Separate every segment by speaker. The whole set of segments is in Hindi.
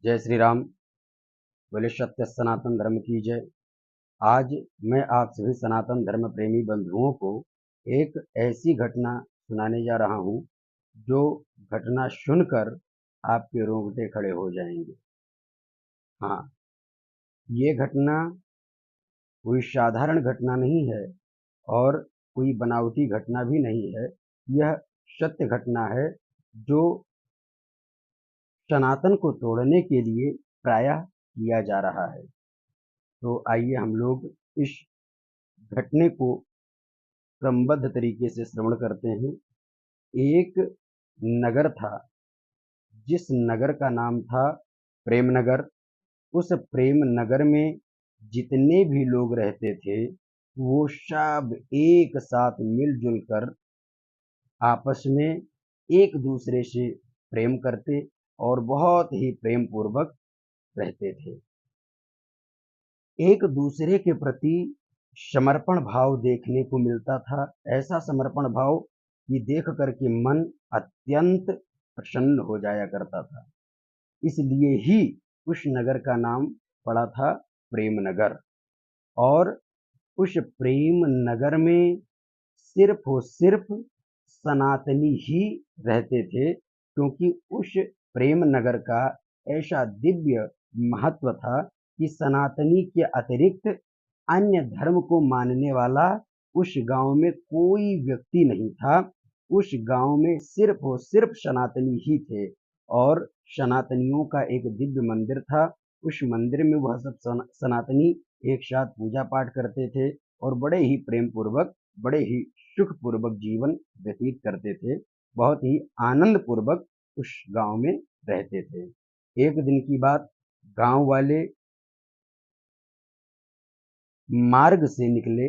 Speaker 1: जय श्री राम। बोले सत्य सनातन धर्म की जय। आज मैं आप सभी सनातन धर्म प्रेमी बंधुओं को एक ऐसी घटना सुनाने जा रहा हूँ जो घटना सुनकर आपके रोंगटे खड़े हो जाएंगे। हाँ, ये घटना कोई साधारण घटना नहीं है और कोई बनावटी घटना भी नहीं है। यह सत्य घटना है जो सनातन को तोड़ने के लिए प्रायः किया जा रहा है। तो आइए हम लोग इस घटने को क्रमबद्ध तरीके से श्रवण करते हैं। एक नगर था जिस नगर का नाम था प्रेमनगर। उस प्रेम नगर में जितने भी लोग रहते थे वो सब एक साथ मिलजुल कर आपस में एक दूसरे से प्रेम करते और बहुत ही प्रेम पूर्वक रहते थे। एक दूसरे के प्रति समर्पण भाव देखने को मिलता था। ऐसा समर्पण भाव कि देख करके मन अत्यंत प्रसन्न हो जाया करता था। इसलिए ही उस नगर का नाम पड़ा था प्रेम नगर। और उस प्रेम नगर में सिर्फ और सिर्फ सनातनी ही रहते थे, क्योंकि उस प्रेम नगर का ऐसा दिव्य महत्व था कि सनातनी के अतिरिक्त अन्य धर्म को मानने वाला उस गांव में कोई व्यक्ति नहीं था। उस गांव में सिर्फ और सिर्फ सनातनी ही थे और सनातनियों का एक दिव्य मंदिर था। उस मंदिर में वह सब सनातनी एक साथ पूजा पाठ करते थे और बड़े ही प्रेम पूर्वक, बड़े ही सुख पूर्वक जीवन व्यतीत करते थे। बहुत ही आनंद पूर्वक उस गांव में रहते थे। एक दिन की बात, गांव वाले मार्ग से निकले,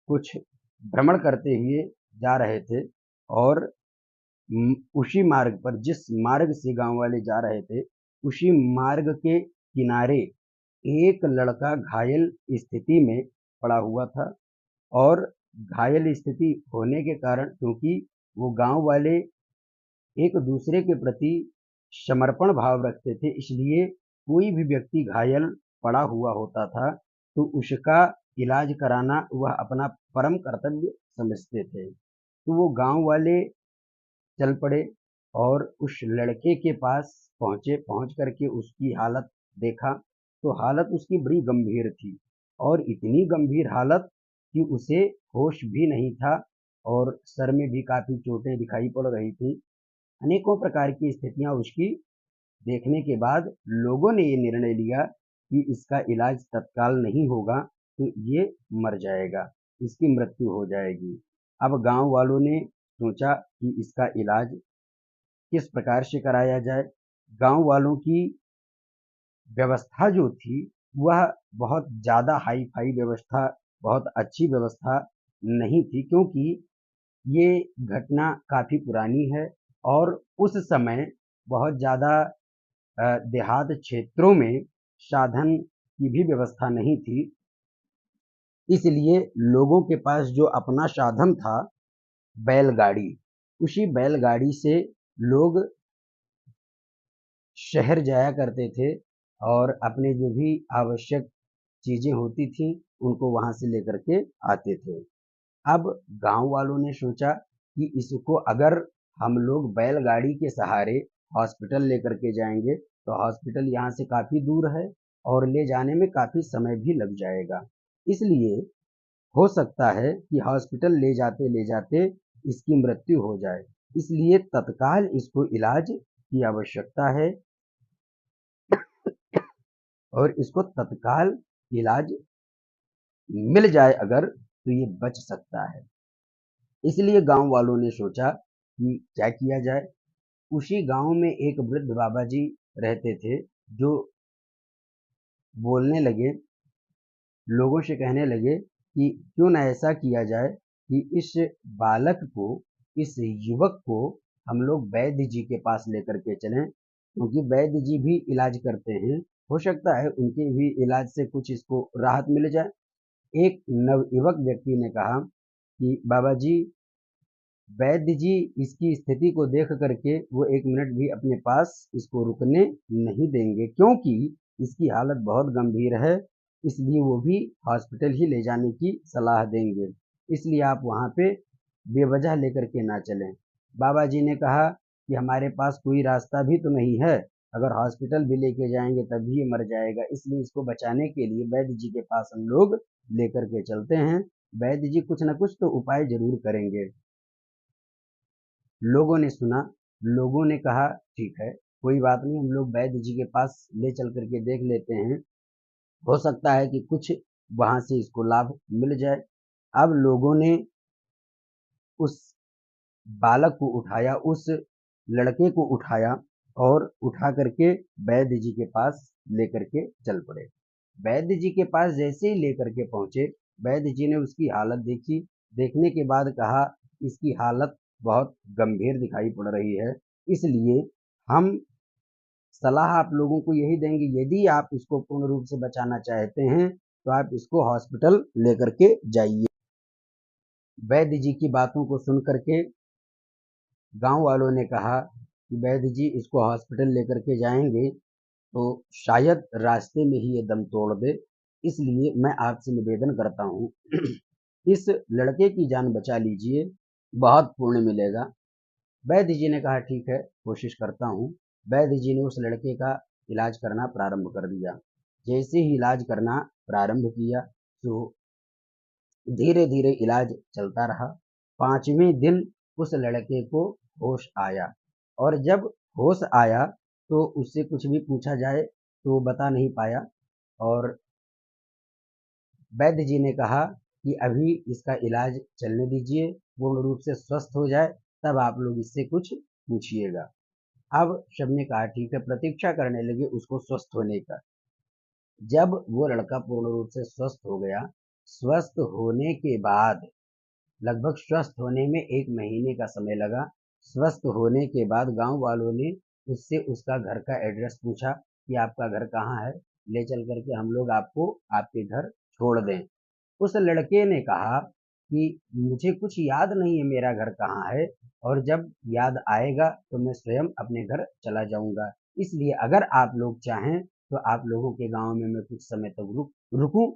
Speaker 1: कुछ भ्रमण करते हुए जा रहे थे और उसी मार्ग पर, जिस मार्ग से गांव वाले जा रहे थे, उसी मार्ग के किनारे एक लड़का घायल स्थिति में पड़ा हुआ था। और घायल स्थिति होने के कारण, क्योंकि वो गांव वाले एक दूसरे के प्रति समर्पण भाव रखते थे, इसलिए कोई भी व्यक्ति घायल पड़ा हुआ होता था तो उसका इलाज कराना वह अपना परम कर्तव्य समझते थे। तो वो गांव वाले चल पड़े और उस लड़के के पास पहुंचे। पहुंच करके उसकी हालत देखा तो हालत उसकी बड़ी गंभीर थी और इतनी गंभीर हालत कि उसे होश भी नहीं था और सर में भी काफी चोटें दिखाई पड़ रही थी। अनेकों प्रकार की स्थितियां उसकी देखने के बाद लोगों ने ये निर्णय लिया कि इसका इलाज तत्काल नहीं होगा तो ये मर जाएगा, इसकी मृत्यु हो जाएगी। अब गांव वालों ने सोचा कि इसका इलाज किस प्रकार से कराया जाए। गांव वालों की व्यवस्था जो थी वह बहुत ज़्यादा हाई फाई व्यवस्था, बहुत अच्छी व्यवस्था नहीं थी, क्योंकि ये घटना काफ़ी पुरानी है और उस समय बहुत ज़्यादा देहात क्षेत्रों में साधन की भी व्यवस्था नहीं थी। इसलिए लोगों के पास जो अपना साधन था, बैलगाड़ी, उसी बैलगाड़ी से लोग शहर जाया करते थे और अपने जो भी आवश्यक चीज़ें होती थी उनको वहाँ से लेकर के आते थे। अब गांव वालों ने सोचा कि इसको अगर हम लोग बैलगाड़ी के सहारे हॉस्पिटल लेकर के जाएंगे तो हॉस्पिटल यहाँ से काफ़ी दूर है और ले जाने में काफ़ी समय भी लग जाएगा। इसलिए हो सकता है कि हॉस्पिटल ले जाते इसकी मृत्यु हो जाए। इसलिए तत्काल इसको इलाज की आवश्यकता है और इसको तत्काल इलाज मिल जाए अगर तो ये बच सकता है। इसलिए गांव वालों ने सोचा कि क्या किया जाए। उसी गांव में एक वृद्ध बाबा जी रहते थे जो बोलने लगे, लोगों से कहने लगे कि क्यों न ऐसा किया जाए कि इस बालक को, इस युवक को हम लोग वैद्य जी के पास लेकर के चलें, क्योंकि वैद्य जी भी इलाज करते हैं। हो सकता है उनके भी इलाज से कुछ इसको राहत मिल जाए। एक नवयुवक व्यक्ति ने कहा कि बाबा जी, वैद्य जी इसकी स्थिति को देख करके वो 1 मिनट भी अपने पास इसको रुकने नहीं देंगे, क्योंकि इसकी हालत बहुत गंभीर है, इसलिए वो भी हॉस्पिटल ही ले जाने की सलाह देंगे। इसलिए आप वहाँ पे बेवजह लेकर के ना चलें। बाबा जी ने कहा कि हमारे पास कोई रास्ता भी तो नहीं है, अगर हॉस्पिटल भी लेके जाएंगे तब भी ये मर जाएगा, इसलिए इसको बचाने के लिए वैद्य जी के पास हम लोग लेकर के चलते हैं। वैद्य जी कुछ न कुछ तो उपाय जरूर करेंगे। लोगों ने सुना, लोगों ने कहा ठीक है, कोई बात नहीं, हम लोग वैद्य जी के पास ले चल करके देख लेते हैं, हो सकता है कि कुछ वहां से इसको लाभ मिल जाए। अब लोगों ने उस बालक को उठाया, उस लड़के को उठाया और उठा करके वैद्य जी के पास लेकर के चल पड़े। वैद्य जी के पास जैसे ही लेकर के पहुंचे, वैद्य जी ने उसकी हालत देखी, देखने के बाद कहा इसकी हालत बहुत गंभीर दिखाई पड़ रही है, इसलिए हम सलाह आप लोगों को यही देंगे, यदि आप इसको पूर्ण रूप से बचाना चाहते हैं तो आप इसको हॉस्पिटल लेकर के जाइए। वैद्य जी की बातों को सुन करके गांव वालों ने कहा कि वैद्य जी इसको हॉस्पिटल लेकर के जाएंगे तो शायद रास्ते में ही ये दम तोड़ दे, इसलिए मैं आपसे निवेदन करता हूँ इस लड़के की जान बचा लीजिए, बहुत पुण्य मिलेगा। वैद्य जी ने कहा ठीक है, कोशिश करता हूँ। वैद्य जी ने उस लड़के का इलाज करना प्रारंभ कर दिया। जैसे ही इलाज करना प्रारंभ किया तो धीरे धीरे इलाज चलता रहा। 5वें दिन उस लड़के को होश आया, और जब होश आया तो उससे कुछ भी पूछा जाए तो वो बता नहीं पाया, और वैद्य जी ने कहा कि अभी इसका इलाज चलने दीजिए, पूर्ण रूप से स्वस्थ हो जाए तब आप लोग इससे कुछ पूछिएगा। अब सबने कहा ठीक है, प्रतीक्षा करने लगे उसको स्वस्थ होने का। जब वो लड़का पूर्ण रूप से स्वस्थ हो गया, स्वस्थ होने के बाद लगभग स्वस्थ होने में 1 महीने का समय लगा। स्वस्थ होने के बाद गांव वालों ने उससे उसका घर का एड्रेस पूछा कि आपका घर कहाँ है, ले चल करके हम लोग आपको आपके घर छोड़ दें। उस लड़के ने कहा कि मुझे कुछ याद नहीं है मेरा घर कहाँ है, और जब याद आएगा तो मैं स्वयं अपने घर चला जाऊंगा, इसलिए अगर आप लोग चाहें तो आप लोगों के गांव में मैं कुछ समय तक रुकूं।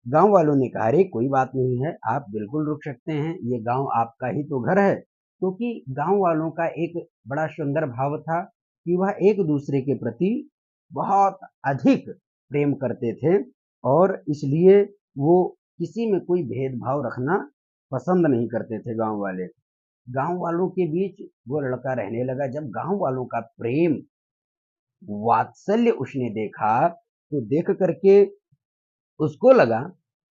Speaker 1: गांव वालों ने कहा अरे कोई बात नहीं है, आप बिल्कुल रुक सकते हैं, ये गांव आपका ही तो घर है, क्योंकि गांव वालों का एक बड़ा सुंदर भाव था कि वह एक दूसरे के प्रति बहुत अधिक प्रेम करते थे, और इसलिए वो किसी में कोई भेदभाव रखना पसंद नहीं करते थे गांव वाले। गांव वालों के बीच वो लड़का रहने लगा। जब गांव वालों का प्रेम वात्सल्य उसने देखा तो देख करके उसको लगा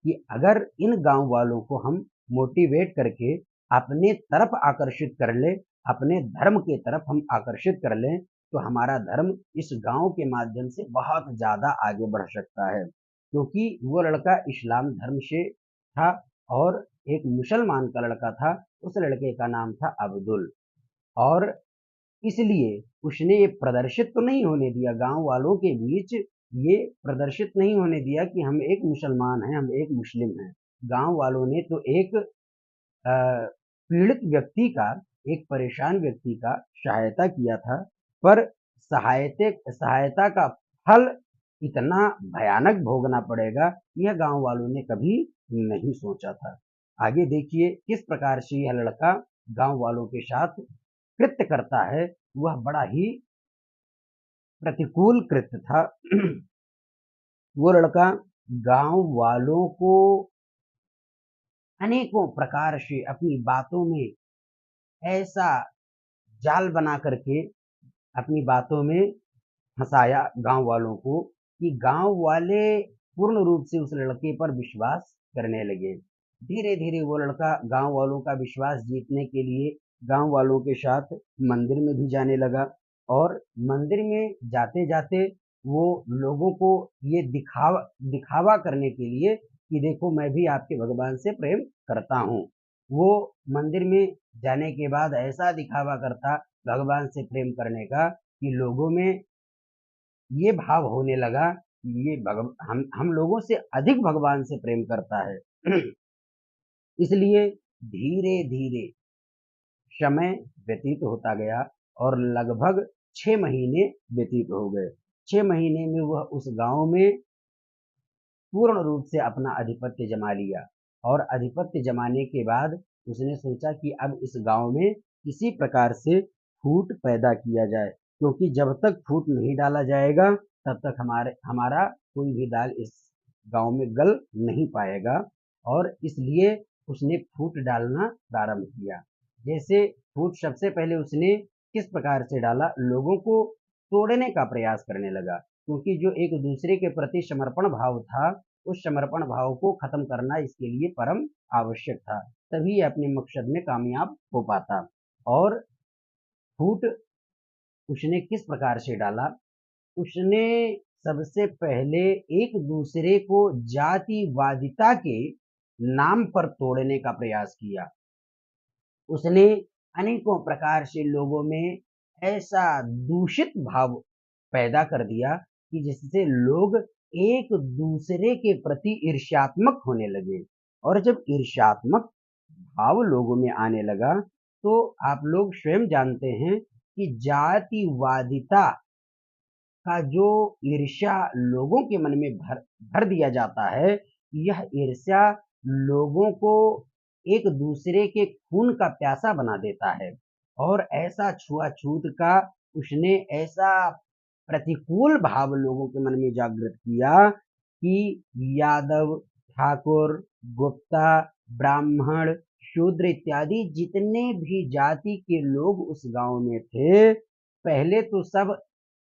Speaker 1: कि अगर इन गांव वालों को हम मोटिवेट करके अपने तरफ आकर्षित कर ले, अपने धर्म के तरफ हम आकर्षित कर लें, तो हमारा धर्म इस गांव के माध्यम से बहुत ज्यादा आगे बढ़ सकता है, क्योंकि वो लड़का इस्लाम धर्म से था और एक मुसलमान का लड़का था। उस लड़के का नाम था अब्दुल, और इसलिए उसने ये प्रदर्शित तो नहीं होने दिया गांव वालों के बीच, ये प्रदर्शित नहीं होने दिया कि हम एक मुसलमान हैं, हम एक मुस्लिम हैं। गांव वालों ने तो एक पीड़ित व्यक्ति का, एक परेशान व्यक्ति का सहायता किया था, पर सहायता का फल इतना भयानक भोगना पड़ेगा, यह गांव वालों ने कभी नहीं सोचा था। आगे देखिए किस प्रकार से यह लड़का गांव वालों के साथ कृत्य करता है। वह बड़ा ही प्रतिकूल कृत्य था। वो लड़का गांव वालों को अनेकों प्रकार से अपनी बातों में ऐसा जाल बना करके अपनी बातों में फंसाया गांव वालों को कि गांव वाले पूर्ण रूप से उस लड़के पर विश्वास करने लगे। धीरे धीरे वो लड़का गांव वालों का विश्वास जीतने के लिए गांव वालों के साथ मंदिर में भी जाने लगा, और मंदिर में जाते जाते वो लोगों को ये दिखावा दिखावा करने के लिए कि देखो मैं भी आपके भगवान से प्रेम करता हूँ। वो मंदिर में जाने के बाद ऐसा दिखावा करता भगवान से प्रेम करने का कि लोगों में ये भाव होने लगा कि ये हम लोगों से अधिक भगवान से प्रेम करता है। इसलिए धीरे धीरे समय व्यतीत होता गया और लगभग 6 महीने व्यतीत हो गए। 6 महीने में वह उस गांव में पूर्ण रूप से अपना आधिपत्य जमा लिया और आधिपत्य जमाने के बाद उसने सोचा कि अब इस गांव में किसी प्रकार से फूट पैदा किया जाए, क्योंकि जब तक फूट नहीं डाला जाएगा तब तक हमारा कोई भी दाल इस गांव में गल नहीं पाएगा। और इसलिए उसने फूट डालना प्रारंभ किया। जैसे फूट सबसे पहले उसने किस प्रकार से डाला, लोगों को तोड़ने का प्रयास करने लगा, क्योंकि जो एक दूसरे के प्रति समर्पण भाव था, उस समर्पण भाव को खत्म करना इसके लिए परम आवश्यक था, तभी अपने मकसद में कामयाब हो पाता। और फूट उसने किस प्रकार से डाला, उसने सबसे पहले एक दूसरे को जातिवादिता के नाम पर तोड़ने का प्रयास किया। उसने अनेकों प्रकार से लोगों में ऐसा दूषित भाव पैदा कर दिया कि जिससे लोग एक दूसरे के प्रति ईर्ष्यात्मक होने लगे। और जब ईर्ष्यात्मक भाव लोगों में आने लगा तो आप लोग स्वयं जानते हैं कि जातिवादिता का जो ईर्ष्या लोगों के मन में भर भर दिया जाता है, यह ईर्ष्या लोगों को एक दूसरे के खून का प्यासा बना देता है। और ऐसा छुआछूत का उसने ऐसा प्रतिकूल भाव लोगों के मन में जागृत किया कि यादव, ठाकुर, गुप्ता, ब्राह्मण, शूद्र इत्यादि जितने भी जाति के लोग उस गांव में थे, पहले तो सब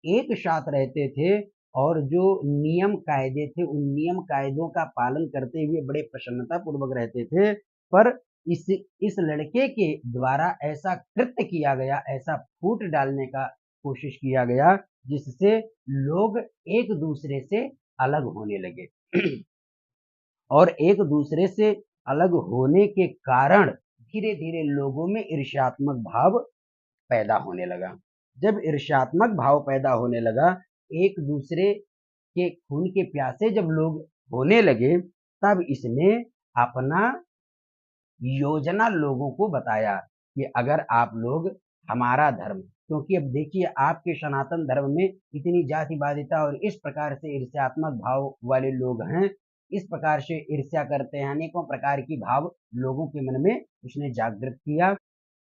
Speaker 1: एक साथ रहते थे और जो नियम कायदे थे उन नियम कायदों का पालन करते हुए बड़े प्रसन्नता पूर्वक रहते थे। पर इस लड़के के द्वारा ऐसा कृत्य किया गया, ऐसा फूट डालने का कोशिश किया गया जिससे लोग एक दूसरे से अलग होने लगे। और एक दूसरे से अलग होने के कारण धीरे धीरे लोगों में ईर्ष्यात्मक भाव पैदा होने लगा। जब ईर्ष्यात्मक भाव पैदा होने लगा, एक दूसरे के खून के प्यासे जब लोग होने लगे, तब इसने अपना योजना लोगों को बताया कि अगर आप लोग हमारा धर्म, क्योंकि अब देखिए आपके सनातन धर्म में इतनी जातिवादिता और इस प्रकार से ईर्ष्यात्मक भाव वाले लोग हैं, इस प्रकार से ईर्ष्या करते हैं, अनेकों प्रकार की भाव लोगों के मन में उसने जागृत किया।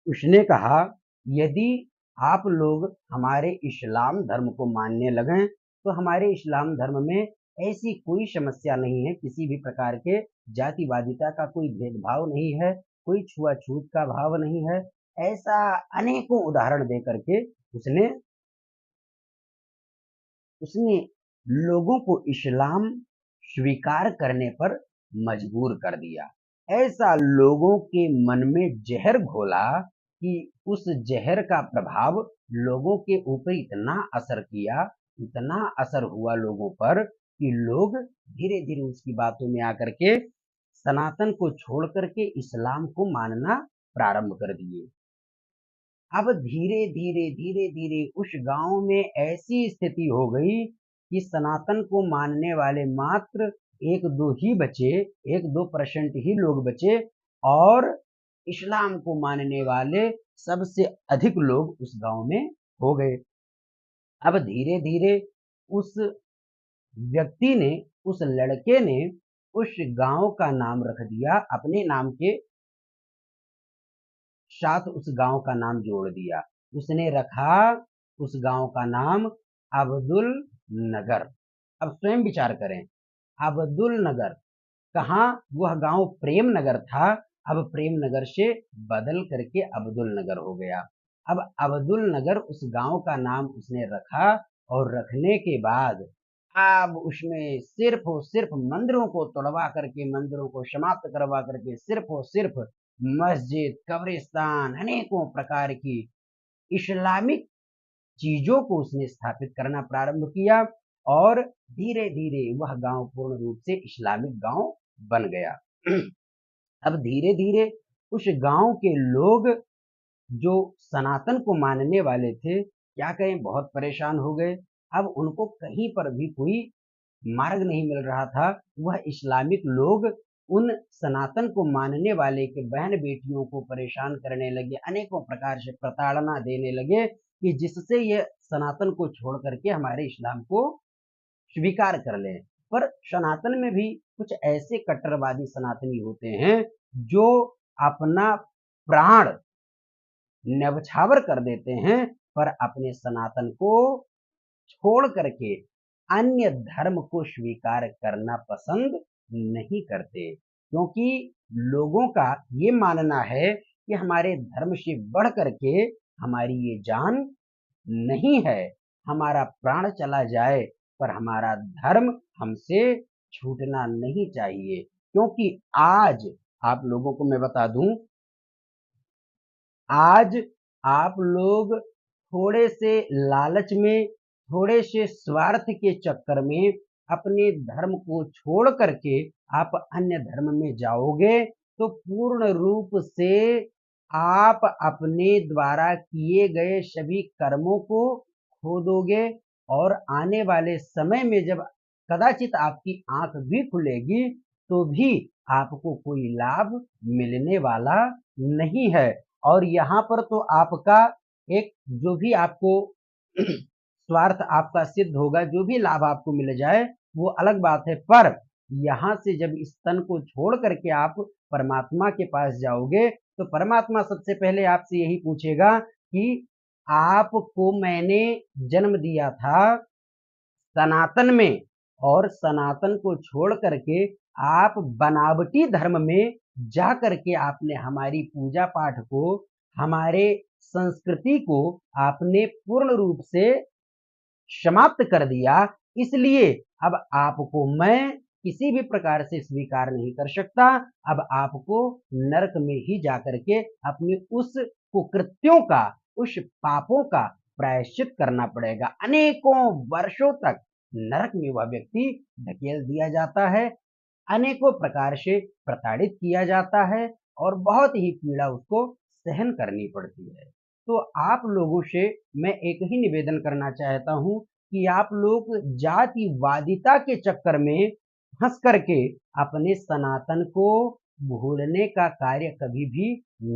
Speaker 1: उसने कहा, यदि आप लोग हमारे इस्लाम धर्म को मानने लगें तो हमारे इस्लाम धर्म में ऐसी कोई समस्या नहीं है, किसी भी प्रकार के जातिवादिता का कोई भेदभाव नहीं है, कोई छुआछूत का भाव नहीं है। ऐसा अनेकों उदाहरण दे करके उसने उसने लोगों को इस्लाम स्वीकार करने पर मजबूर कर दिया। ऐसा लोगों के मन में जहर घोला कि उस जहर का प्रभाव लोगों के ऊपर इतना असर किया, इतना असर हुआ लोगों पर कि लोग धीरे धीरे उसकी बातों में आकर के सनातन को छोड़ करके इस्लाम को मानना प्रारंभ कर दिए। अब धीरे धीरे धीरे धीरे उस गांव में ऐसी स्थिति हो गई कि सनातन को मानने वाले मात्र एक दो ही बचे, 1-2% ही लोग बचे और इस्लाम को मानने वाले सबसे अधिक लोग उस गांव में हो गए। अब धीरे धीरे उस व्यक्ति ने, उस लड़के ने उस गांव का नाम रख दिया, अपने नाम के साथ उस गांव का नाम जोड़ दिया। उसने रखा उस गांव का नाम अब्दुल नगर। अब स्वयं विचार करें, अब्दुल नगर कहाँ, वह गांव प्रेम नगर था, अब प्रेम नगर से बदल करके अब्दुल नगर हो गया। अब अब्दुल नगर उस गांव का नाम उसने रखा और रखने के बाद अब उसमें सिर्फ और सिर्फ मंदिरों को तोड़वा करके, मंदिरों को समाप्त करवा करके सिर्फ और सिर्फ मस्जिद, कब्रिस्तान, अनेकों प्रकार की इस्लामिक चीजों को उसने स्थापित करना प्रारंभ किया और धीरे धीरे वह गांव पूर्ण रूप से इस्लामिक गांव बन गया। अब धीरे धीरे उस गांव के लोग जो सनातन को मानने वाले थे, क्या कहें, बहुत परेशान हो गए। अब उनको कहीं पर भी कोई मार्ग नहीं मिल रहा था। वह इस्लामिक लोग उन सनातन को मानने वाले के बहन बेटियों को परेशान करने लगे, अनेकों प्रकार से प्रताड़ना देने लगे कि जिससे ये सनातन को छोड़ करके हमारे इस्लाम को स्वीकार कर लें। पर सनातन में भी कुछ ऐसे कट्टरवादी सनातनी होते हैं जो अपना प्राण न्यौछावर कर देते हैं, पर अपने सनातन को छोड़ करके अन्य धर्म को स्वीकार करना पसंद नहीं करते, क्योंकि लोगों का ये मानना है कि हमारे धर्म से बढ़ करके हमारी ये जान नहीं है। हमारा प्राण चला जाए पर हमारा धर्म हमसे छूटना नहीं चाहिए। क्योंकि आज आप लोगों को मैं बता दूं, आज आप लोग थोड़े से लालच में, थोड़े से स्वार्थ के चक्कर में अपने धर्म को छोड़ करके आप अन्य धर्म में जाओगे तो पूर्ण रूप से आप अपने द्वारा किए गए सभी कर्मों को खो दोगे, और आने वाले समय में जब कदाचित आपकी आंख भी खुलेगी तो भी आपको कोई लाभ मिलने वाला नहीं है। और यहाँ पर तो आपका एक जो भी आपको स्वार्थ आपका सिद्ध होगा, जो भी लाभ आपको मिल जाए वो अलग बात है, पर यहाँ से जब इस तन को छोड़ करके आप परमात्मा के पास जाओगे तो परमात्मा सबसे पहले आपसे यही पूछेगा कि आपको मैंने जन्म दिया था सनातन में, और सनातन को छोड़ करके आप बनावटी धर्म में जा करके आपने हमारी पूजा पाठ को, हमारे संस्कृति को आपने पूर्ण रूप से समाप्त कर दिया। इसलिए अब आपको मैं किसी भी प्रकार से स्वीकार नहीं कर सकता। अब आपको नरक में ही जाकर के अपने उस कुकृत्यों का, उस पापों का प्रायश्चित करना पड़ेगा। अनेकों वर्षों तक नरक में वह व्यक्ति धकेल दिया जाता है, अनेकों प्रकार से प्रताड़ित किया जाता है और बहुत ही पीड़ा उसको सहन करनी पड़ती है। तो आप लोगों से मैं एक ही निवेदन करना चाहता हूं कि आप लोग जातिवादिता के चक्कर में फंस करके अपने सनातन को भूलने का कार्य कभी भी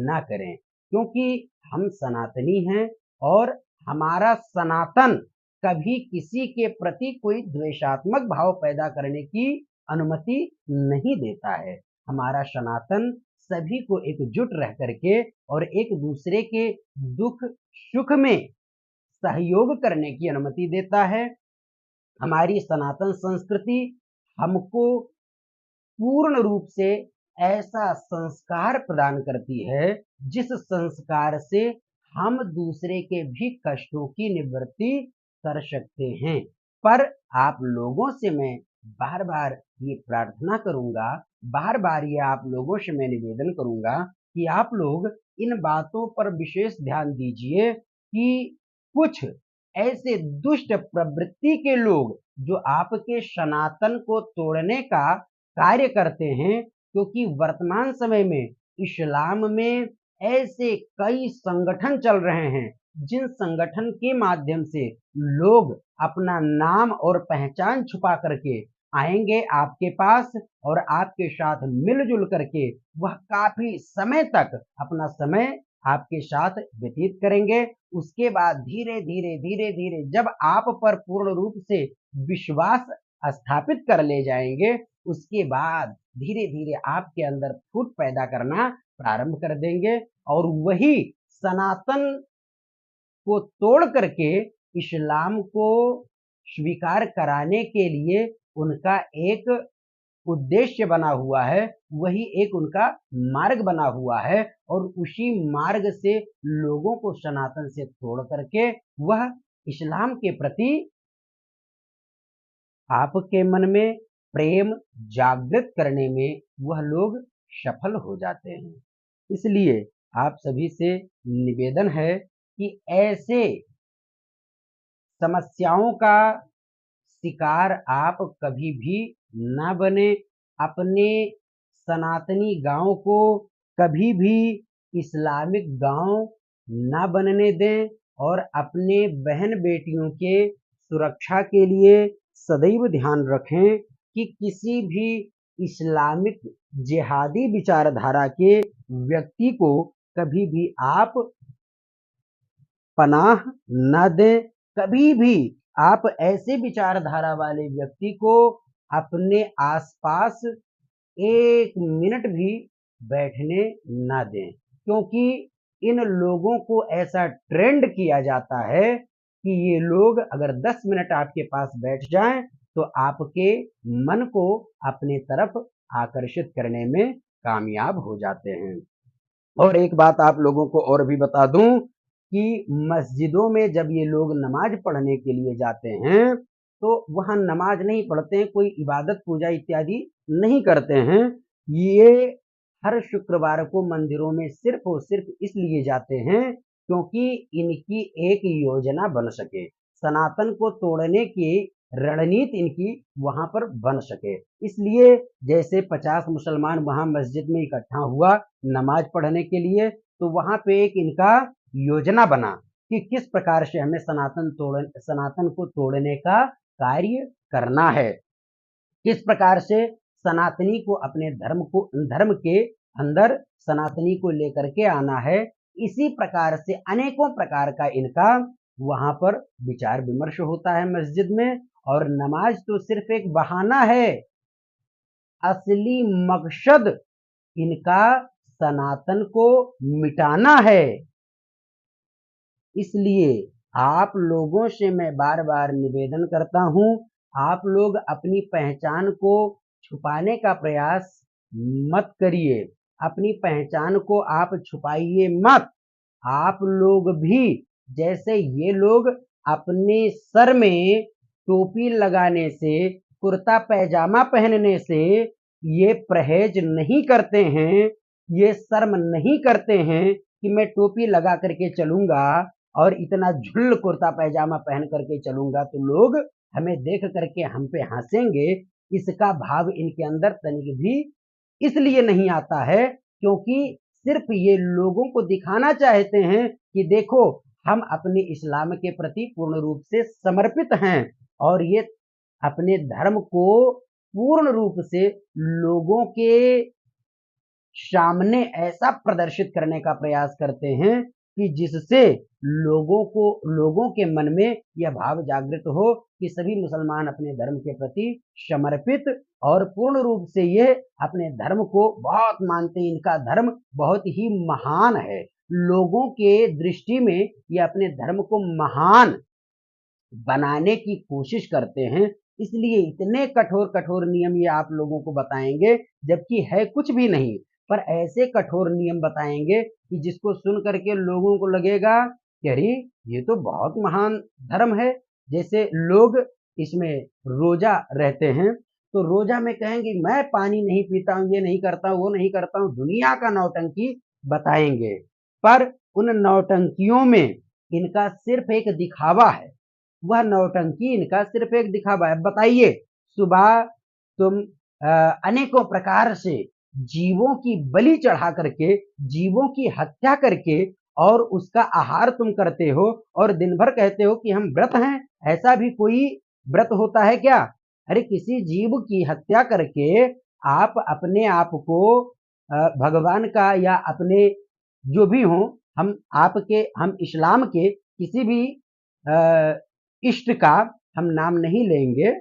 Speaker 1: ना करें, क्योंकि हम सनातनी हैं और हमारा सनातन कभी किसी के प्रति कोई द्वेषात्मक भाव पैदा करने की अनुमति नहीं देता है। हमारा सनातन सभी को एकजुट रह करके और एक दूसरे के दुख सुख में सहयोग करने की अनुमति देता है। हमारी सनातन संस्कृति हमको पूर्ण रूप से ऐसा संस्कार प्रदान करती है जिस संस्कार से हम दूसरे के भी कष्टों की निवृत्ति कर सकते हैं। पर आप लोगों से मैं बार बार ये प्रार्थना करूंगा, बार बार ये आप लोगों से मैं निवेदन करूंगा कि आप लोग इन बातों पर विशेष ध्यान दीजिए कि कुछ ऐसे दुष्ट प्रवृत्ति के लोग जो आपके सनातन को तोड़ने का कार्य करते हैं, क्योंकि वर्तमान समय में इस्लाम में ऐसे कई संगठन चल रहे हैं जिन संगठन के माध्यम से लोग अपना नाम और पहचान छुपा करके आएंगे आपके पास और आपके साथ मिलजुल करके वह काफी समय तक अपना समय आपके साथ व्यतीत करेंगे। उसके बाद धीरे धीरे धीरे धीरे जब आप पर पूर्ण रूप से विश्वास स्थापित कर ले जाएंगे, उसके बाद धीरे धीरे आपके अंदर फूट पैदा करना प्रारंभ कर देंगे और वही सनातन को तोड़ करके इस्लाम को स्वीकार कराने के लिए उनका एक उद्देश्य बना हुआ है, वही एक उनका मार्ग बना हुआ है और उसी मार्ग से लोगों को सनातन से तोड़ करके वह इस्लाम के प्रति आपके मन में प्रेम जागृत करने में वह लोग सफल हो जाते हैं। इसलिए आप सभी से निवेदन है कि ऐसे समस्याओं का शिकार आप कभी भी ना बने, अपने सनातनी गांव को कभी भी इस्लामिक गांव ना बनने दें और अपने बहन बेटियों के सुरक्षा के लिए सदैव ध्यान रखें कि किसी भी इस्लामिक जिहादी विचारधारा के व्यक्ति को कभी भी आप पनाह न दें, कभी भी आप ऐसे विचारधारा वाले व्यक्ति को अपने आसपास 1 मिनट भी बैठने न दें, क्योंकि इन लोगों को ऐसा ट्रेंड किया जाता है कि ये लोग अगर 10 मिनट आपके पास बैठ जाएं तो आपके मन को अपने तरफ आकर्षित करने में कामयाब हो जाते हैं। और एक बात आप लोगों को और भी बता दूं कि मस्जिदों में जब ये लोग नमाज पढ़ने के लिए जाते हैं तो वहां नमाज नहीं पढ़ते हैं, कोई इबादत पूजा इत्यादि नहीं करते हैं। ये हर शुक्रवार को मंदिरों में सिर्फ और सिर्फ इसलिए जाते हैं क्योंकि इनकी एक योजना बन सके, सनातन को तोड़ने की रणनीति इनकी वहां पर बन सके। इसलिए जैसे 50 मुसलमान वहां मस्जिद में इकट्ठा हुआ नमाज पढ़ने के लिए, तो वहां पे एक इनका योजना बना कि किस प्रकार से हमें सनातन को तोड़ने का कार्य करना है, किस प्रकार से सनातनी को अपने धर्म के अंदर सनातनी को लेकर के आना है। इसी प्रकार से अनेकों प्रकार का इनका वहां पर विचार विमर्श होता है मस्जिद में। और नमाज तो सिर्फ एक बहाना है, असली मकसद इनका सनातन को मिटाना है। इसलिए आप लोगों से मैं बार बार निवेदन करता हूं, आप लोग अपनी पहचान को छुपाने का प्रयास मत करिए, अपनी पहचान को आप छुपाइए मत। आप लोग भी जैसे ये लोग अपने सर में टोपी लगाने से, कुर्ता पैजामा पहनने से ये परहेज नहीं करते हैं, ये शर्म नहीं करते हैं कि मैं टोपी लगा करके चलूंगा और इतना झुल्ल कुर्ता पैजामा पहन करके चलूंगा तो लोग हमें देख करके हम पे हंसेंगे। इसका भाव इनके अंदर तनिक भी इसलिए नहीं आता है क्योंकि सिर्फ ये लोगों को दिखाना चाहते हैं कि देखो हम अपने इस्लाम के प्रति पूर्ण रूप से समर्पित हैं, और ये अपने धर्म को पूर्ण रूप से लोगों के सामने ऐसा प्रदर्शित करने का प्रयास करते हैं कि जिससे लोगों के मन में यह भाव जागृत हो कि सभी मुसलमान अपने धर्म के प्रति समर्पित और पूर्ण रूप से ये अपने धर्म को बहुत मानते हैं, इनका धर्म बहुत ही महान है। लोगों के दृष्टि में ये अपने धर्म को महान बनाने की कोशिश करते हैं, इसलिए इतने कठोर कठोर नियम ये आप लोगों को बताएंगे, जबकि है कुछ भी नहीं, पर ऐसे कठोर नियम बताएंगे कि जिसको सुन करके लोगों को लगेगा कि अरे ये तो बहुत महान धर्म है। जैसे लोग इसमें रोजा रहते हैं तो रोजा में कहेंगे मैं पानी नहीं पीता हूं, ये नहीं करता हूं, वो नहीं करता हूं, दुनिया का नौटंकी बताएंगे। पर उन नौटंकियों में इनका सिर्फ एक दिखावा है, वह नौटंकी इनका सिर्फ एक दिखावा है। बताइए, सुबह तुम अनेकों प्रकार से जीवों की बलि चढ़ा करके, जीवों की हत्या करके और उसका आहार तुम करते हो और दिन भर कहते हो कि हम व्रत हैं। ऐसा भी कोई व्रत होता है क्या? अरे किसी जीव की हत्या करके आप अपने आप को भगवान का या अपने जो भी हो, हम इस्लाम के किसी भी इष्ट का हम नाम नहीं लेंगे,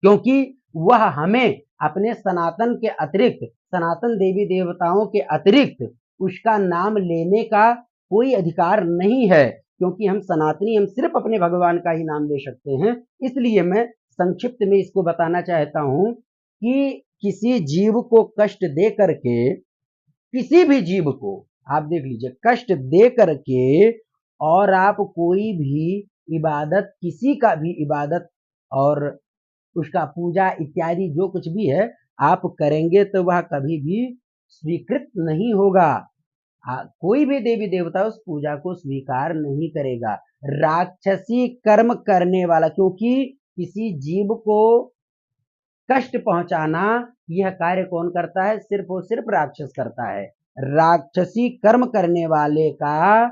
Speaker 1: क्योंकि वह हमें अपने सनातन के अतिरिक्त, सनातन देवी देवताओं के अतिरिक्त उसका नाम लेने का कोई अधिकार नहीं है, क्योंकि हम सनातनी, हम सिर्फ अपने भगवान का ही नाम ले सकते हैं। इसलिए मैं संक्षिप्त में इसको बताना चाहता हूं कि किसी जीव को कष्ट दे करके, किसी भी जीव को आप देख लीजिए कष्ट दे करके और आप कोई भी इबादत, किसी का भी इबादत और उसका पूजा इत्यादि जो कुछ भी है आप करेंगे तो वह कभी भी स्वीकृत नहीं होगा। कोई भी देवी देवता उस पूजा को स्वीकार नहीं करेगा। राक्षसी कर्म करने वाला, क्योंकि किसी जीव को कष्ट पहुंचाना यह कार्य कौन करता है? सिर्फ और सिर्फ राक्षस करता है। राक्षसी कर्म करने वाले का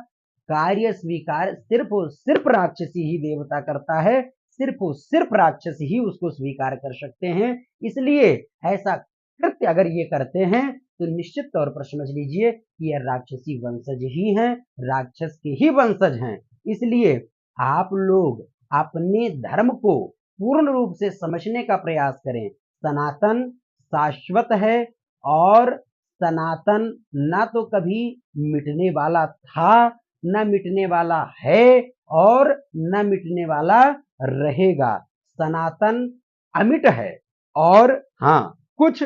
Speaker 1: कार्य स्वीकार सिर्फ और सिर्फ राक्षसी ही देवता करता है, सिर्फ और सिर्फ राक्षस ही उसको स्वीकार कर सकते हैं। इसलिए ऐसा कृत्य अगर ये करते हैं तो निश्चित तौर पर समझ लीजिए कि यह राक्षसी वंशज ही हैं, राक्षस के ही वंशज हैं। इसलिए आप लोग अपने धर्म को पूर्ण रूप से समझने का प्रयास करें। सनातन शाश्वत है और सनातन न तो कभी मिटने वाला था, न मिटने वाला है और न मिटने वाला रहेगा। सनातन अमिट है और हाँ, कुछ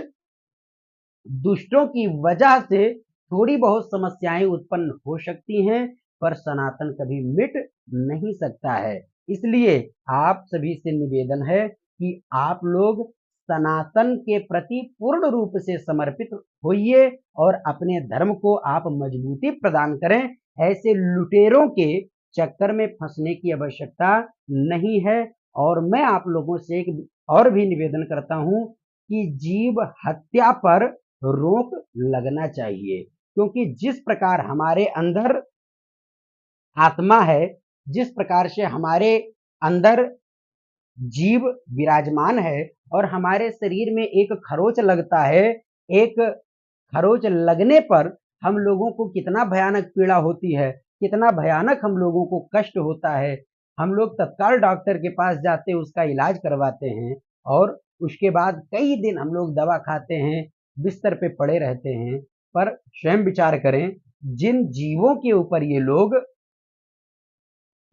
Speaker 1: दुष्टों की वजह से थोड़ी बहुत समस्याएं उत्पन्न हो सकती हैं, पर सनातन कभी मिट नहीं सकता है। इसलिए आप सभी से निवेदन है कि आप लोग सनातन के प्रति पूर्ण रूप से समर्पित होइए और अपने धर्म को आप मजबूती प्रदान करें। ऐसे लुटेरों के चक्कर में फंसने की आवश्यकता नहीं है। और मैं आप लोगों से एक और भी निवेदन करता हूं कि जीव हत्या पर रोक लगना चाहिए, क्योंकि जिस प्रकार हमारे अंदर आत्मा है, जिस प्रकार से हमारे अंदर जीव विराजमान है और हमारे शरीर में एक खरोच लगता है, एक खरोच लगने पर हम लोगों को कितना भयानक पीड़ा होती है, कितना भयानक हम लोगों को कष्ट होता है। हम लोग तत्काल डॉक्टर के पास जाते हैं, उसका इलाज करवाते हैं और उसके बाद कई दिन हम लोग दवा खाते हैं, बिस्तर पे पड़े रहते हैं। पर स्वयं विचार करें, जिन जीवों के ऊपर ये लोग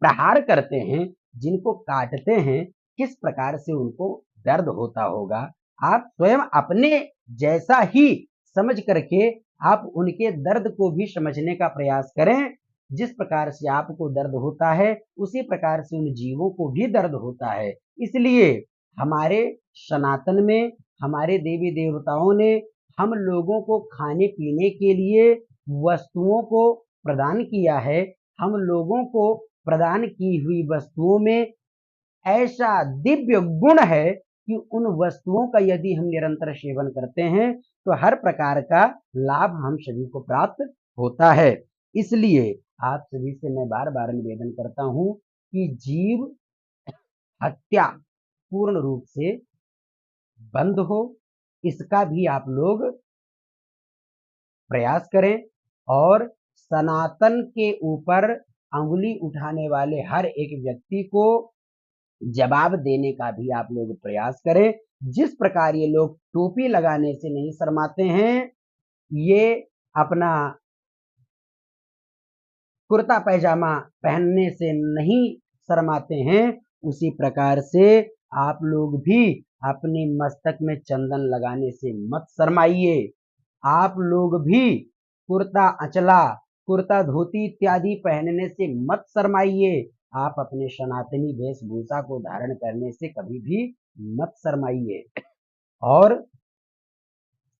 Speaker 1: प्रहार करते हैं, जिनको काटते हैं, किस प्रकार से उनको दर्द होता होगा। आप स्वयं अपने जैसा ही समझ करके आप उनके दर्द को भी समझने का प्रयास करें। जिस प्रकार से आपको दर्द होता है, उसी प्रकार से उन जीवों को भी दर्द होता है। इसलिए हमारे सनातन में हमारे देवी देवताओं ने हम लोगों को खाने पीने के लिए वस्तुओं को प्रदान किया है। हम लोगों को प्रदान की हुई वस्तुओं में ऐसा दिव्य गुण है कि उन वस्तुओं का यदि हम निरंतर सेवन करते हैं तो हर प्रकार का लाभ हम सभी को प्राप्त होता है। इसलिए आप सभी से मैं बार बार निवेदन करता हूं कि जीव हत्या पूर्ण रूप से बंद हो, इसका भी आप लोग प्रयास करें और सनातन के ऊपर अंगुली उठाने वाले हर एक व्यक्ति को जवाब देने का भी आप लोग प्रयास करें। जिस प्रकार ये लोग टोपी लगाने से नहीं शर्माते हैं, ये अपना कुर्ता पैजामा पहनने से नहीं शर्माते हैं, उसी प्रकार से आप लोग भी अपने मस्तक में चंदन लगाने से मत शर्माइए। आप लोग भी कुर्ता अचला, कुर्ता धोती इत्यादि पहनने से मत शर्माइए। आप अपने सनातनी वेशभूषा को धारण करने से कभी भी मत शर्माइए। और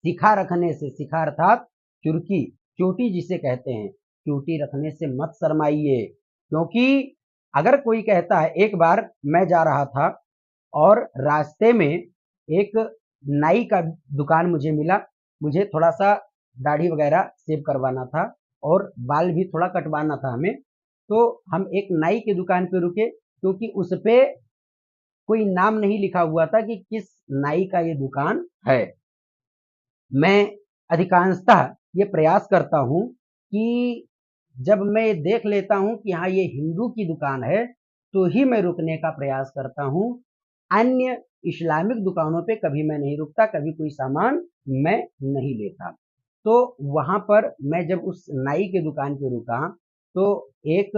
Speaker 1: शिखा रखने से, शिखा अर्थात चुरकी, चोटी जिसे कहते हैं, चोटी रखने से मत शर्माइए। क्योंकि अगर कोई कहता है, एक बार मैं जा रहा था और रास्ते में एक नाई का दुकान मुझे मिला। मुझे थोड़ा सा दाढ़ी वगैरह सेव करवाना था और बाल भी थोड़ा कटवाना था हमें। तो हम एक नाई की दुकान पे रुके, क्योंकि उस पे कोई नाम नहीं लिखा हुआ था कि किस नाई का ये दुकान है। मैं अधिकांशतः ये प्रयास करता हूँ कि जब मैं देख लेता हूँ कि हाँ ये हिंदू की दुकान है, तो ही मैं रुकने का प्रयास करता हूँ। अन्य इस्लामिक दुकानों पे कभी मैं नहीं रुकता, कभी कोई सामान मैं नहीं लेता। तो वहां पर मैं जब उस नाई के दुकान पे रुका, तो एक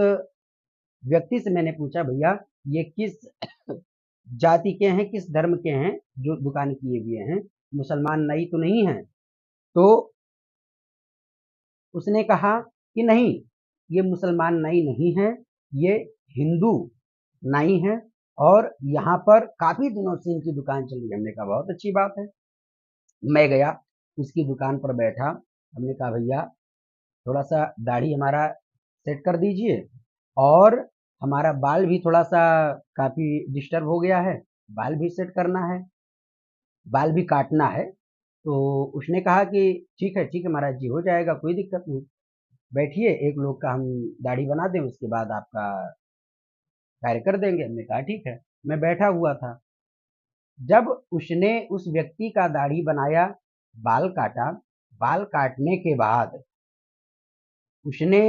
Speaker 1: व्यक्ति से मैंने पूछा, भैया ये किस जाति के हैं, किस धर्म के हैं जो दुकान किए हुए हैं, मुसलमान नाई तो नहीं है? तो उसने कहा कि नहीं, ये मुसलमान नाई नहीं है, ये हिंदू नाई है और यहाँ पर काफी दिनों से इनकी दुकान चल रही है। हमने कहा बहुत अच्छी बात है। मैं गया उसकी दुकान पर बैठा, हमने कहा भैया थोड़ा सा दाढ़ी हमारा सेट कर दीजिए और हमारा बाल भी थोड़ा सा काफी डिस्टर्ब हो गया है, बाल भी सेट करना है, बाल भी काटना है। तो उसने कहा कि ठीक है महाराज जी, हो जाएगा, कोई दिक्कत नहीं, बैठिए, एक लोग का हम दाढ़ी बना दें, उसके बाद आपका कार्य कर देंगे। हमने कहा ठीक है। मैं बैठा हुआ था, जब उसने उस व्यक्ति का दाढ़ी बनाया, बाल काटा। बाल काटने के बाद उसने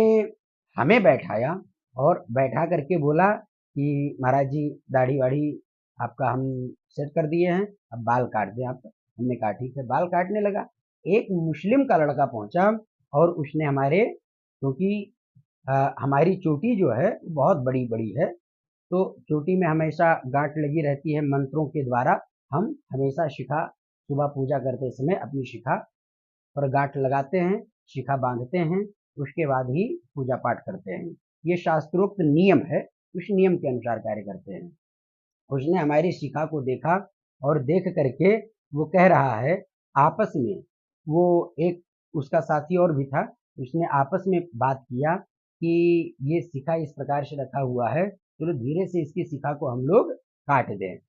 Speaker 1: हमें बैठाया और बैठा करके बोला कि महाराज जी दाढ़ी वाढ़ी आपका हम सेट कर दिए हैं, अब बाल काट दें आप। हमने कहा ठीक है, बाल काटने लगा। एक मुस्लिम का लड़का पहुंचा और उसने हमारे, क्योंकि हमारी चोटी जो है बहुत बड़ी बड़ी है, तो चोटी में हमेशा गांठ लगी रहती है। मंत्रों के द्वारा हम हमेशा शिखा, सुबह पूजा करते समय अपनी शिखा पर गांठ लगाते हैं, शिखा बांधते हैं, उसके बाद ही पूजा पाठ करते हैं। ये शास्त्रोक्त नियम है, उस नियम के अनुसार कार्य करते हैं। उसने हमारी शिखा को देखा और देख करके वो कह रहा है आपस में, वो एक उसका साथी और भी था, उसने आपस में बात किया कि ये शिखा इस प्रकार से रखा हुआ है, चलो धीरे से इसकी शिखा को हम लोग काट दें।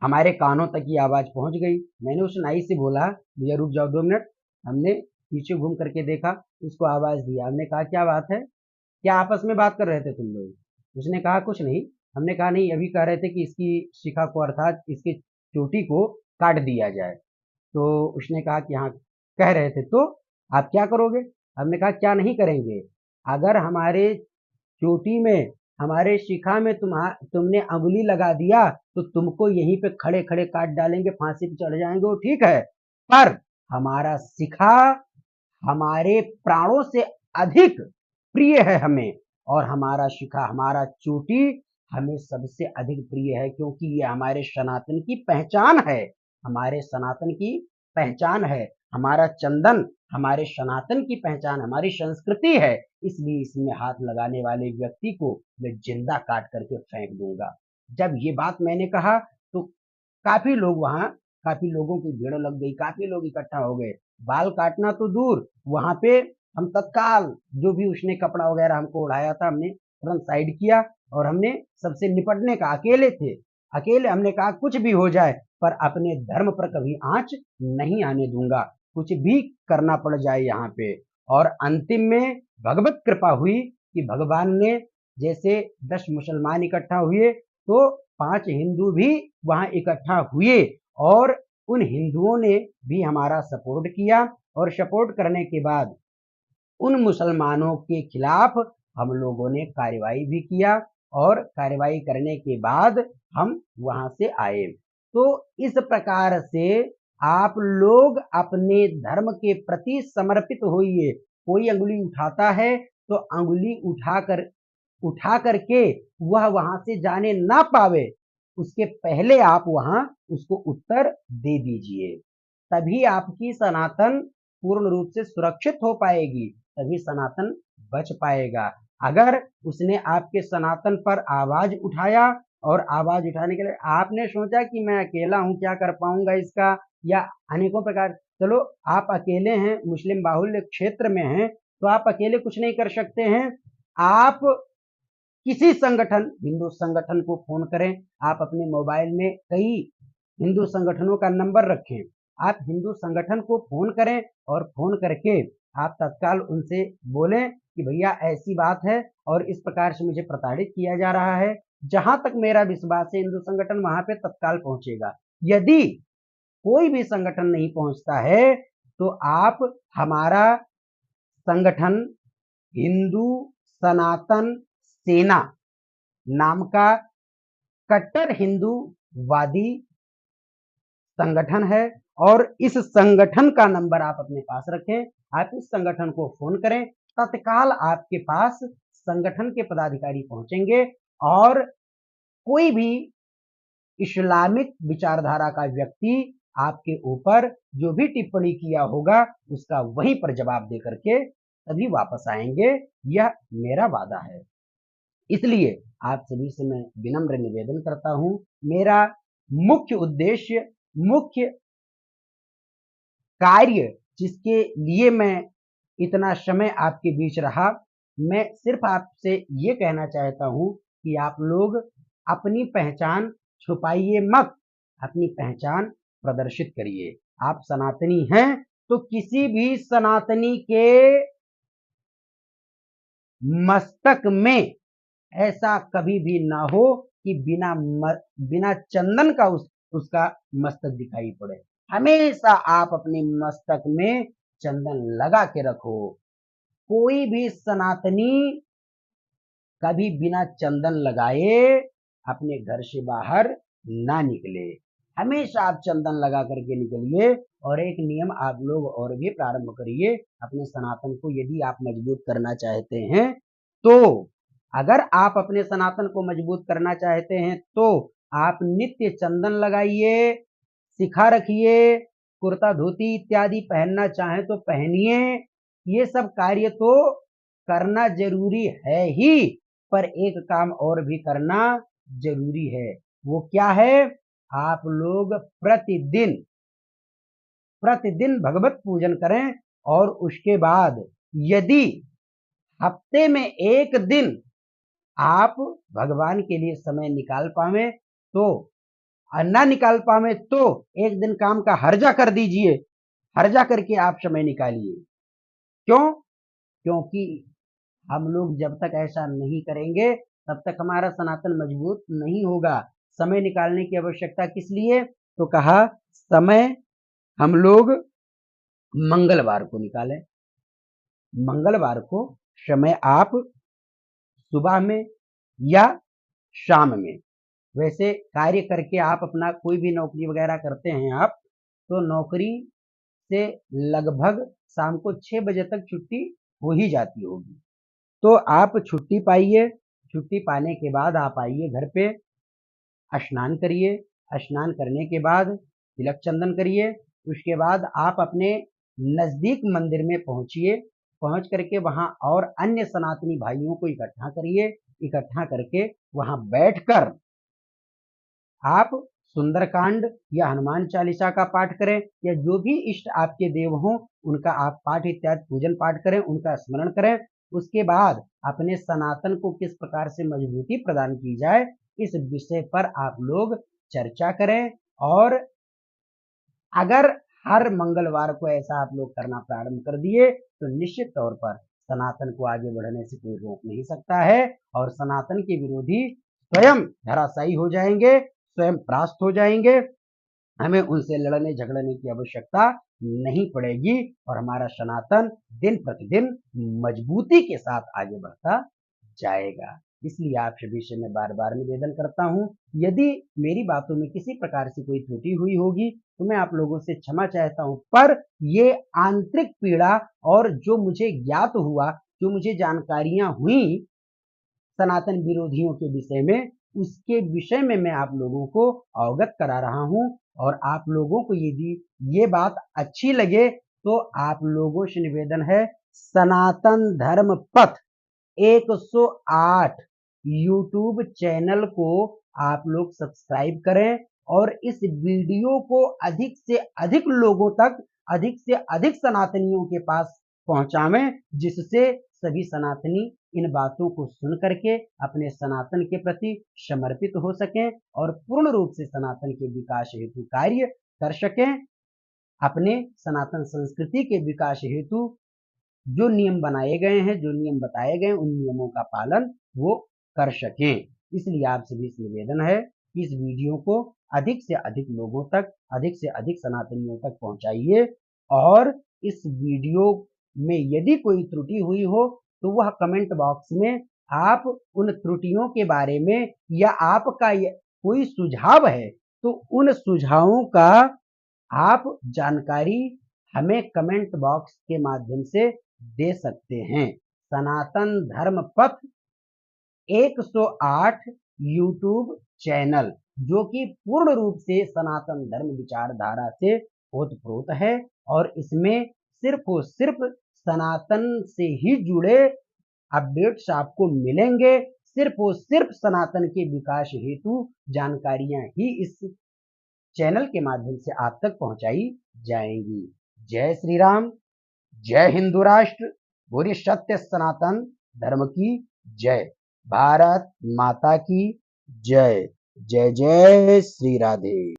Speaker 1: हमारे कानों तक ये आवाज पहुंच गई। मैंने उस नाई से बोला भैया रुक जाओ 2 मिनट। हमने पीछे घूम करके देखा, उसको आवाज दिया। हमने कहा क्या बात है, क्या आपस में बात कर रहे थे तुम लोग? उसने कहा कुछ नहीं। हमने कहा नहीं, अभी कह रहे थे कि इसकी शिखा को अर्थात इसकी चोटी को काट दिया जाए। तो उसने कहा कि हाँ कह रहे थे, तो आप क्या करोगे? हमने कहा क्या नहीं करेंगे, अगर हमारे चोटी में, हमारे शिखा में तुमने अंगुली लगा दिया तो तुमको यहीं पे खड़े खड़े काट डालेंगे, फांसी पे चढ़ जाएंगे, वो ठीक है। पर हमारा शिखा हमारे प्राणों से अधिक प्रिय है हमें, और हमारा शिखा, हमारा चोटी हमें सबसे अधिक प्रिय है, क्योंकि ये हमारे सनातन की पहचान है। हमारे सनातन की पहचान है, हमारा चंदन हमारे सनातन की पहचान, हमारी संस्कृति है। इसलिए इसमें हाथ लगाने वाले व्यक्ति को मैं जिंदा काट करके फेंक दूंगा। जब ये बात मैंने कहा तो काफी लोग वहां, काफी लोगों की भीड़ लग गई, काफी लोग इकट्ठा हो गए। बाल काटना तो दूर, वहां पे हम तत्काल जो भी उसने कपड़ा वगैरह हमको उड़ाया था, हमने तुरंत साइड किया और हमने सबसे निपटने का, अकेले थे, अकेले हमने कहा कुछ भी हो जाए पर अपने धर्म पर कभी आंच नहीं आने दूंगा, कुछ भी करना पड़ जाए यहाँ पे। और अंतिम में भगवत कृपा हुई कि भगवान ने, जैसे 10 मुसलमान इकट्ठा हुए तो 5 हिंदू भी वहां इकट्ठा हुए, और उन हिंदुओं ने भी हमारा सपोर्ट किया, और सपोर्ट करने के बाद उन मुसलमानों के खिलाफ हम लोगों ने कार्रवाई भी किया, और कार्रवाई करने के बाद हम वहां से आए। तो इस प्रकार से आप लोग अपने धर्म के प्रति समर्पित होइए। कोई अंगुली उठाता है तो अंगुली उठा करके वह वहां से जाने ना पावे, उसके पहले आप वहां उसको उत्तर दे दीजिए, तभी आपकी सनातन पूर्ण रूप से सुरक्षित हो पाएगी, तभी सनातन बच पाएगा। अगर उसने आपके सनातन पर आवाज उठाया और आवाज उठाने के लिए आपने सोचा कि मैं अकेला हूं, क्या कर पाऊंगा इसका, या अनेकों प्रकार, चलो आप अकेले हैं, मुस्लिम बाहुल्य क्षेत्र में हैं, तो आप अकेले कुछ नहीं कर सकते हैं। आप किसी संगठन, हिंदू संगठन को फोन करें। आप अपने मोबाइल में कई हिंदू संगठनों का नंबर रखें, आप हिंदू संगठन को फोन करें और फोन करके आप तत्काल उनसे बोलें कि भैया ऐसी बात है और इस प्रकार से मुझे प्रताड़ित किया जा रहा है। जहां तक मेरा विश्वास है हिंदू संगठन वहां पे तत्काल पहुंचेगा। यदि कोई भी संगठन नहीं पहुंचता है तो आप हमारा संगठन हिंदू सनातन सेना नाम का कट्टर हिंदूवादी संगठन है, और इस संगठन का नंबर आप अपने पास रखें। आप इस संगठन को फोन करें, तत्काल आपके पास संगठन के पदाधिकारी पहुंचेंगे, और कोई भी इस्लामिक विचारधारा का व्यक्ति आपके ऊपर जो भी टिप्पणी किया होगा उसका वहीं पर जवाब दे करके तभी वापस आएंगे। यह मेरा वादा है। इसलिए आप सभी से मैं विनम्र निवेदन करता हूं, मेरा मुख्य उद्देश्य, मुख्य कार्य जिसके लिए मैं इतना समय आपके बीच रहा, मैं सिर्फ आपसे ये कहना चाहता हूं कि आप लोग अपनी पहचान छुपाइए मत, अपनी पहचान प्रदर्शित करिए। आप सनातनी हैं तो किसी भी सनातनी के मस्तक में ऐसा कभी भी ना हो कि बिना चंदन का उसका मस्तक दिखाई पड़े। हमेशा आप अपने मस्तक में चंदन लगा के रखो। कोई भी सनातनी कभी बिना चंदन लगाए अपने घर से बाहर ना निकले। हमेशा आप चंदन लगा करके निकलिए। और एक नियम आप लोग और भी प्रारंभ करिए अपने सनातन को यदि आप मजबूत करना चाहते हैं तो। अगर आप अपने सनातन को मजबूत करना चाहते हैं तो आप नित्य चंदन लगाइए, शिखा रखिए, कुर्ता धोती इत्यादि पहनना चाहें तो पहनिए। ये सब कार्य तो करना जरूरी है ही, पर एक काम और भी करना जरूरी है। वो क्या है? आप लोग प्रतिदिन प्रतिदिन भगवत पूजन करें। और उसके बाद यदि हफ्ते में एक दिन आप भगवान के लिए समय निकाल पावे तो, ना निकाल पावे तो एक दिन काम का हर्जा कर दीजिए। हर्जा करके आप समय निकालिए। क्यों? क्योंकि हम लोग जब तक ऐसा नहीं करेंगे तब तक हमारा सनातन मजबूत नहीं होगा। समय निकालने की आवश्यकता किस लिए? तो कहा समय हम लोग मंगलवार को निकालें। मंगलवार को समय आप सुबह में या शाम में, वैसे कार्य करके आप अपना कोई भी नौकरी वगैरह करते हैं आप, तो नौकरी से लगभग शाम को 6 बजे तक छुट्टी हो ही जाती होगी। तो आप छुट्टी पाइए। छुट्टी पाने के बाद आप आइए घर पे, स्नान करिए। स्नान करने के बाद तिलक चंदन करिए। उसके बाद आप अपने नजदीक मंदिर में पहुंचिए। पहुंच करके वहां और अन्य सनातनी भाइयों को इकट्ठा करिए। इकट्ठा करके वहां बैठकर आप सुंदरकांड या हनुमान चालीसा का पाठ करें, या जो भी इष्ट आपके देव हों उनका आप पाठ इत्यादि पूजन पाठ करें, उनका स्मरण करें। उसके बाद अपने सनातन को किस प्रकार से मजबूती प्रदान की जाए इस विषय पर आप लोग चर्चा करें। और अगर हर मंगलवार को ऐसा आप लोग करना प्रारंभ कर दिए तो निश्चित तौर पर सनातन को आगे बढ़ने से कोई रोक नहीं सकता है। और सनातन के विरोधी स्वयं धराशायी हो जाएंगे, स्वयं परास्त हो जाएंगे। हमें उनसे लड़ने झगड़ने की आवश्यकता नहीं पड़ेगी और हमारा सनातन दिन प्रतिदिन मजबूती के साथ आगे बढ़ता जाएगा। इसलिए आप सभी से मैं बार बार निवेदन करता हूं, यदि मेरी बातों में किसी प्रकार से कोई त्रुटि हुई होगी तो मैं आप लोगों से क्षमा चाहता हूं। पर ये आंतरिक पीड़ा और जो मुझे ज्ञात हुआ, जो मुझे जानकारियां हुई सनातन विरोधियों के विषय में, उसके विषय में मैं आप लोगों को अवगत करा रहा हूं। और आप लोगों को यदि ये बात अच्छी लगे तो आप लोगों से निवेदन है, सनातन धर्म पथ 108 यूट्यूब चैनल को आप लोग सब्सक्राइब करें और इस वीडियो को अधिक से अधिक लोगों तक, अधिक से अधिक सनातनियों के पास पहुंचावें, जिससे सभी सनातनी इन बातों को सुन करके अपने सनातन के प्रति समर्पित हो सकें और पूर्ण रूप से सनातन के विकास हेतु कार्य कर सकें। अपने सनातन संस्कृति के विकास हेतु जो नियम बनाए गए हैं, जो नियम बताए गए हैं, उन नियमों का पालन वो कर सकें। इसलिए आप सभी से निवेदन है कि इस वीडियो को अधिक से अधिक लोगों तक, अधिक से अधिक सनातनियों तक पहुंचाइए। और इस वीडियो में यदि कोई त्रुटि हुई हो तो वह कमेंट बॉक्स में आप उन त्रुटियों के बारे में, या आपका कोई सुझाव है तो उन सुझावों का आप जानकारी हमें कमेंट बॉक्स के माध्यम से दे सकते हैं। सनातन धर्म पथ 108 यूट्यूब चैनल, जो कि पूर्ण रूप से सनातन धर्म विचारधारा से ओतप्रोत है और इसमें सिर्फ और सिर्फ सनातन से ही जुड़े अपडेट्स आपको मिलेंगे। सिर्फ और सिर्फ सनातन के विकास हेतु जानकारियां ही इस चैनल के माध्यम से आप तक पहुंचाई जाएंगी। जय श्री राम, जय हिंदू राष्ट्र, बोलिए सत्य सनातन धर्म की जय। भारत माता की जय। जय जय श्री राधे।